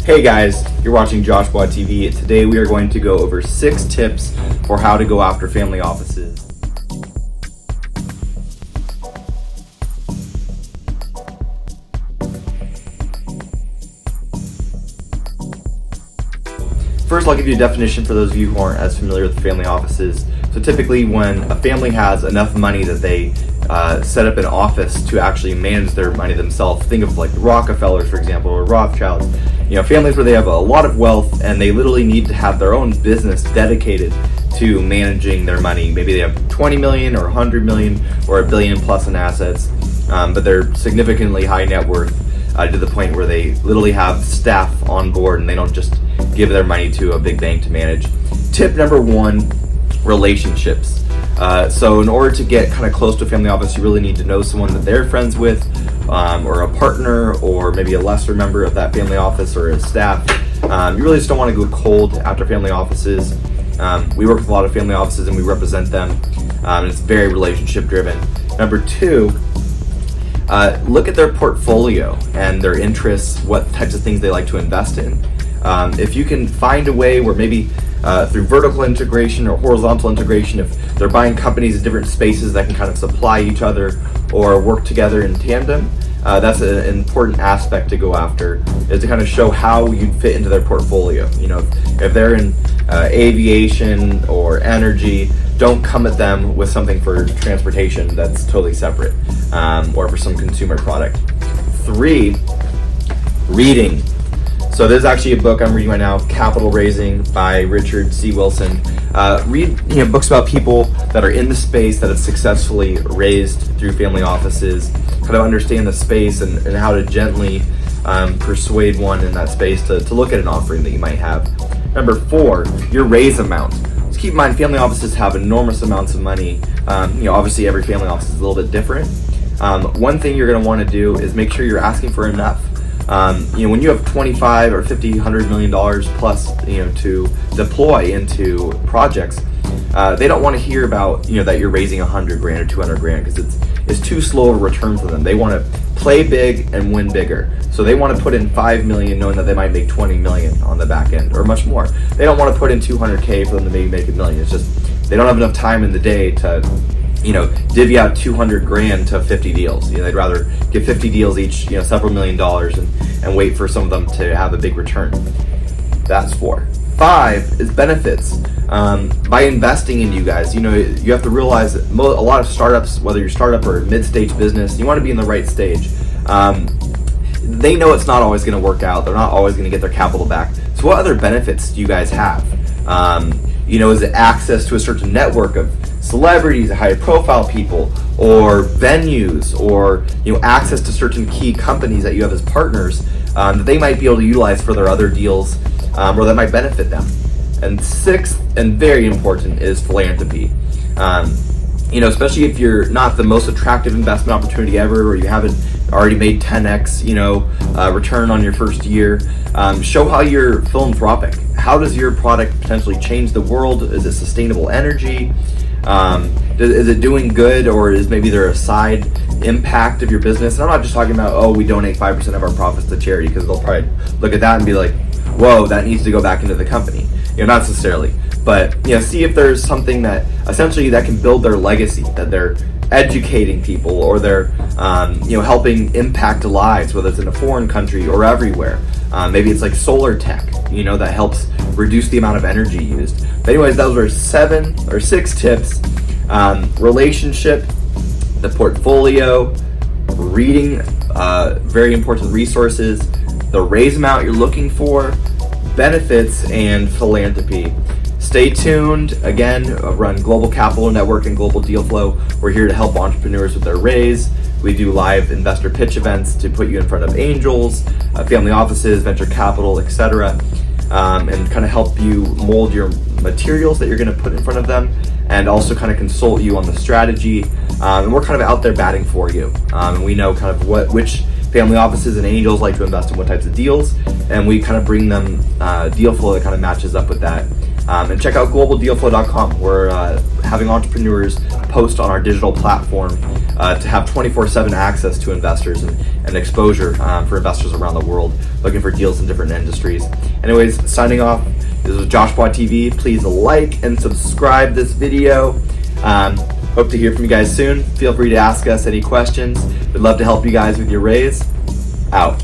Hey guys, you're watching Josh Bois TV. Today we are going to go over 6 tips for how to go after family offices. First, I'll give you a definition for those of you who aren't as familiar with family offices. So typically when a family has enough money that they set up an office to actually manage their money themselves, think of like the Rockefellers, for example, or Rothschilds, families where they have a lot of wealth and they literally need to have their own business dedicated to managing their money. Maybe they have 20 million or 100 million or $1 billion plus in assets, but they're significantly high net worth to the point where they literally have staff on board and they don't just give their money to a big bank to manage. Tip number 1, relationships. So in order to get kind of close to a family office, you really need to know someone that they're friends with, or a partner, or maybe a lesser member of that family office or a staff. You really just don't want to go cold after family offices. We work with a lot of family offices and we represent them, and it's very relationship driven. Number 2, look at their portfolio and their interests, what types of things they like to invest in. If you can find a way where maybe through vertical integration or horizontal integration, if they're buying companies in different spaces that can kind of supply each other or work together in tandem, that's an important aspect to go after, is to kind of show how you'd fit into their portfolio. If they're in aviation or energy, don't come at them with something for transportation that's totally separate, or for some consumer product. 3, reading. So there's actually a book I'm reading right now, Capital Raising by Richard C. Wilson. Read books about people that are in the space that have successfully raised through family offices, kind of understand the space and how to gently persuade one in that space to look at an offering that you might have. Number 4, your raise amount. Just keep in mind, family offices have enormous amounts of money. Obviously every family office is a little bit different. One thing you're going to want to do is make sure you're asking for enough. When you have 25 or 50, $100 million plus, to deploy into projects, they don't want to hear about, that you're raising 100 grand or 200 grand, because it's too slow a return for them. They want to play big and win bigger. So they want to put in 5 million knowing that they might make 20 million on the back end or much more. They don't want to put in 200K for them to maybe make $1 million. It's just, they don't have enough time in the day to divvy out 200 grand to 50 deals. They'd rather give 50 deals each, several $1 million and wait for some of them to have a big return. That's 4. 5 is benefits. By investing in you guys, you have to realize that a lot of startups, whether you're a startup or a mid-stage business, you want to be in the right stage. They know it's not always going to work out. They're not always going to get their capital back. So what other benefits do you guys have? Is it access to a certain network of celebrities, high profile people, or venues, or access to certain key companies that you have as partners that they might be able to utilize for their other deals, or that might benefit them. And 6th, and very important, is philanthropy. Especially if you're not the most attractive investment opportunity ever, or you haven't already made 10x return on your first year, show how you're philanthropic. How does your product potentially change the world? Is it sustainable energy? Is it doing good, or is maybe there a side impact of your business? And I'm not just talking about, we donate 5% of our profits to charity, because they'll probably look at that and be like, whoa, that needs to go back into the company. Not necessarily, but see if there's something that essentially that can build their legacy, that they're educating people, or they're helping impact lives, whether it's in a foreign country or everywhere. Maybe it's like solar tech, that helps reduce the amount of energy used. But anyways, those are 6 tips. Relationship, the portfolio, reading, very important resources, the raise amount you're looking for, benefits, and philanthropy. Stay tuned. Again, run Global Capital Network and Global Deal Flow. We're here to help entrepreneurs with their raise. We do live investor pitch events to put you in front of angels, family offices, venture capital, etc., and kind of help you mold your materials that you're going to put in front of them, and also kind of consult you on the strategy. And we're kind of out there batting for you. And we know kind of which family offices and angels like to invest in what types of deals, and we kind of bring them deal flow that kind of matches up with that. And check out globaldealflow.com. We're having entrepreneurs post on our digital platform to have 24/7 access to investors and exposure for investors around the world looking for deals in different industries. Anyways, signing off. This was Josh Bois TV. Please like and subscribe this video. Hope to hear from you guys soon. Feel free to ask us any questions. We'd love to help you guys with your raise. Out.